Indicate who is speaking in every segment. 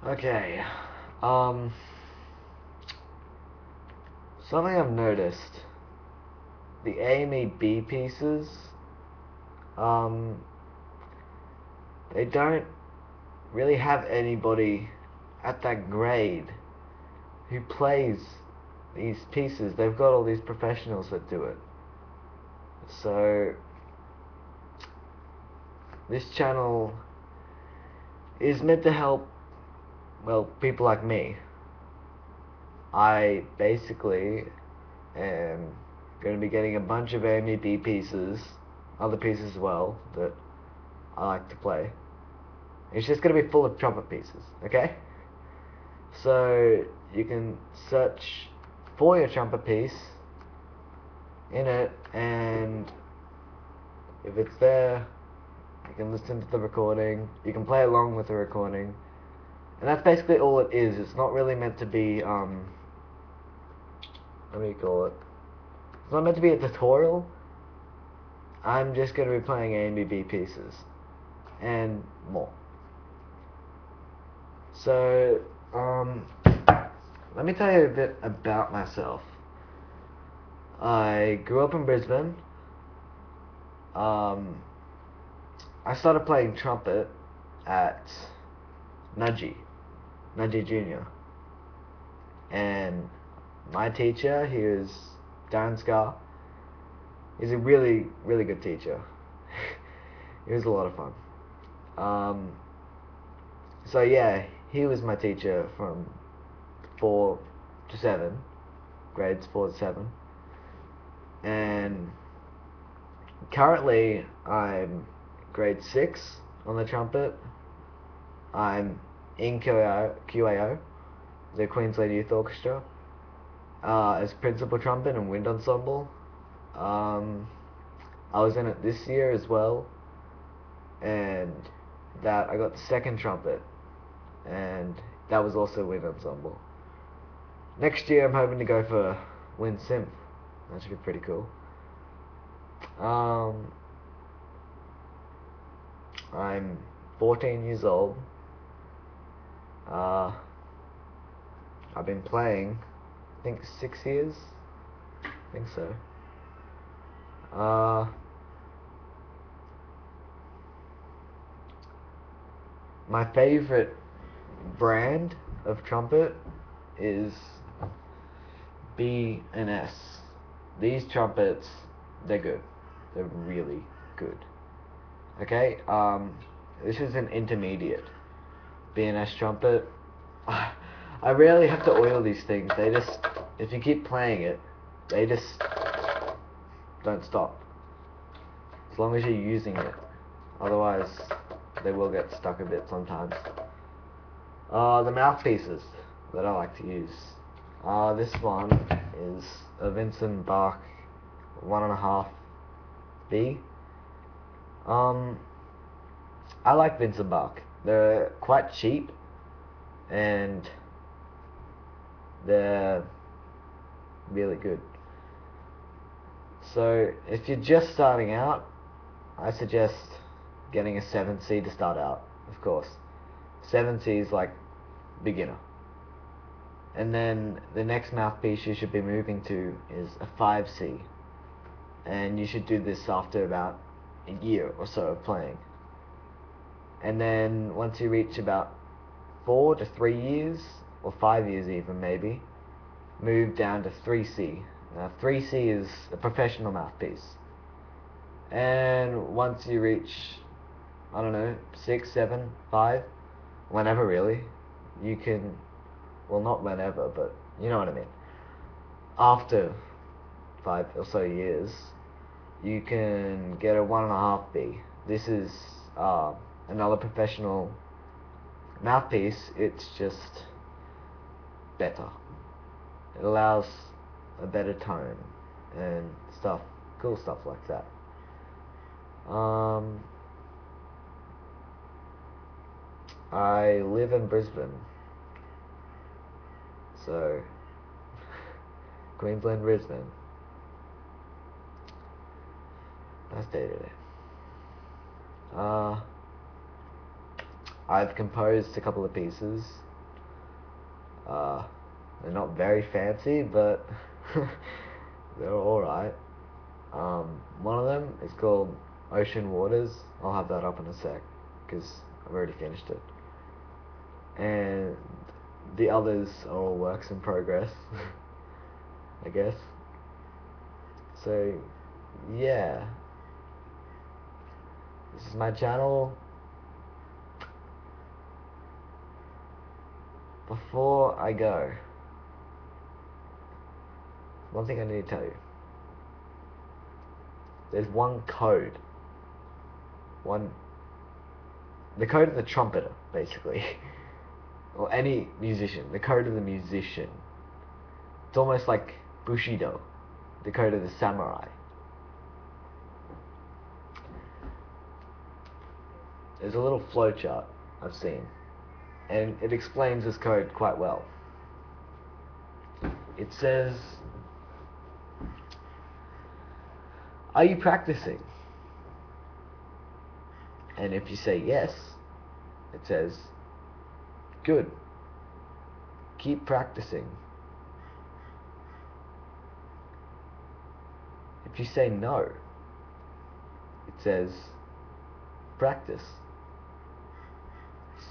Speaker 1: Okay. Um, Something I've noticed, the A B pieces, um, they don't really have anybody at that grade who plays these pieces. They've got all these professionals that do it. So this channel is meant to help, well, people like me. I basically am going to be getting a bunch of AMD pieces, other pieces as well, that I like to play. It's just going to be full of trumpet pieces, okay? So you can search for your trumpet piece in it, and if it's there, you can listen to the recording, you can play along with the recording, and that's basically all it is. It's not really meant to be, what do you call it? It's not meant to be a tutorial. I'm just going to be playing A and B pieces, and more. So, let me tell you a bit about myself. I grew up in Brisbane. Um, I started playing trumpet at Nudgee Junior, and my teacher, he was Darren Scar. He's a really, really good teacher. He was a lot of fun. So yeah, he was my teacher from 4 to 7, grades 4 to 7, and currently I'm grade 6 on the trumpet. I'm in QAO, the Queensland Youth Orchestra, as principal trumpet and wind ensemble. I was in it this year as well, and that I got the second trumpet, and that was also wind ensemble. Next year I'm hoping to go for wind synth. That should be pretty cool. I'm 14 years old. Uh, I've been playing, I think 6 years. I think so. My favorite brand of trumpet is B and S. These trumpets, they're good. They're really good. Okay, this is an intermediate B&S trumpet. I rarely have to oil these things. They just, if you keep playing it, they just don't stop. As long as you're using it. Otherwise, they will get stuck a bit sometimes. The mouthpieces that I like to use. This one is a Vincent Bach 1.5 B. I like Vincent Bach. They're quite cheap, and they're really good. So if you're just starting out, I suggest getting a 7C to start out, of course. 7C is like beginner. And then the next mouthpiece you should be moving to is a 5C. And you should do this after about a year or so of playing. And then once you reach about 4 to 3 years, or 5 years even maybe, move down to 3C. Now 3C is a professional mouthpiece. And once you reach, I don't know, 6, 7, 5, whenever really, you can, well, not whenever, but you know what I mean. After 5 or so years, you can get a 1.5 B. This is another professional mouthpiece. It's just better. It allows a better tone and stuff, cool stuff like that. I live in Brisbane, so Queensland, Brisbane. Nice day today. I've composed a couple of pieces. Uh, they're not very fancy, but they're alright. One of them is called Ocean Waters. I'll have that up in a sec, because I've already finished it. And the others are all works in progress, I guess. So, yeah. This is my channel. Before I go, one thing I need to tell you. There's one code. The code of the trumpeter, basically. Or any musician. The code of the musician. It's almost like Bushido. The code of the samurai. There's a little flowchart I've seen, and it explains this code quite well. It says, are you practicing? And if you say yes, it says, good, keep practicing. If you say no, it says, practice,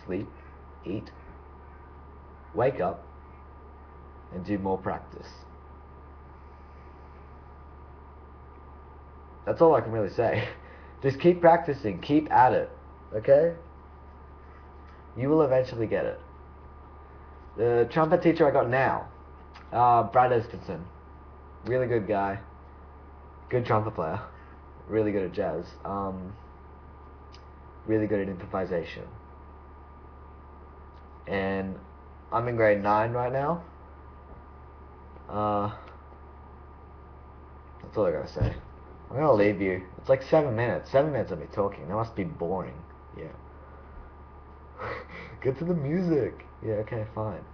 Speaker 1: sleep, eat, wake up, and do more practice. That's all I can really say. Just keep practicing, keep at it, okay? You will eventually get it. The trumpet teacher I got now, Brad Eskinson, really good guy, good trumpet player, really good at jazz, really good at improvisation. And I'm in grade 9 right now. That's all I gotta say. I'm gonna leave you. It's like 7 minutes. 7 minutes of me talking. That must be boring. Yeah. Get to the music. Yeah, okay, fine.